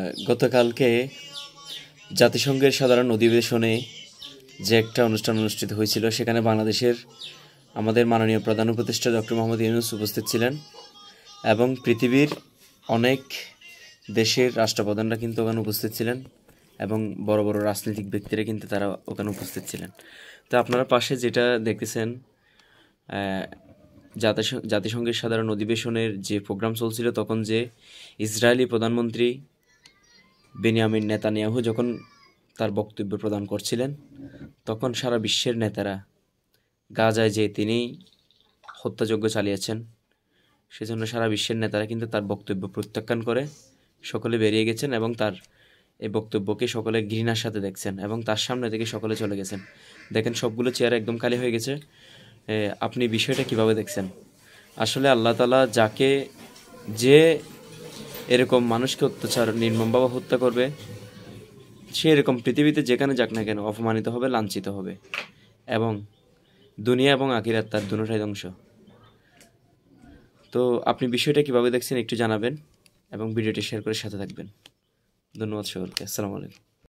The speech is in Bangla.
গতকালকে জাতিসংঘের সাধারণ অধিবেশনে যে একটা অনুষ্ঠান অনুষ্ঠিত হয়েছিল, সেখানে বাংলাদেশের আমাদের মাননীয় প্রধান উপদেষ্টা ডক্টর মোহাম্মদ ইউনূস উপস্থিত ছিলেন এবং পৃথিবীর অনেক দেশের রাষ্ট্রপ্রধানরা কিন্তু ওখানে উপস্থিত ছিলেন এবং বড় বড় রাজনৈতিক ব্যক্তিরা কিন্তু তারা ওখানে উপস্থিত ছিলেন। তো আপনারা পাশে যেটা দেখতেছেন, জাতিসংঘের সাধারণ অধিবেশনের যে প্রোগ্রাম চলছিল, তখন যে ইসরায়েলি প্রধানমন্ত্রী বেনিয়ামিন নেতানিয়াহু যখন তার বক্তব্য প্রদান করছিলেন, তখন সারা বিশ্বের নেতারা গাজায় যে তিনি হত্যাযজ্ঞ চালিয়েছেন, সেজন্য সারা বিশ্বের নেতারা কিন্তু তার বক্তব্য প্রত্যাখ্যান করে সকলে বেরিয়ে গেছেন এবং তার এই বক্তব্যকে সকলে ঘৃণার সাথে দেখছেন এবং তার সামনে থেকে সকলে চলে গেছেন। দেখেন, সবগুলো চেয়ার একদম খালি হয়ে গেছে। আপনি বিষয়টা কিভাবে দেখছেন? আসলে আল্লাহ তাআলা যাকে যে এরকম মানুষকে অত্যাচার নির্মমভাবে হত্যা করবে, সে এরকম পৃথিবীতে যেখানে যাক না কেন অপমানিত হবে, লাঞ্ছিত হবে এবং দুনিয়া এবং আখিরাত তার দুটোটাই ধ্বংস। তো আপনি বিষয়টা কিভাবে দেখছেন একটু জানাবেন এবং ভিডিওটি শেয়ার করে সাথে থাকবেন। ধন্যবাদ সকলকে। আসসালামু আলাইকুম।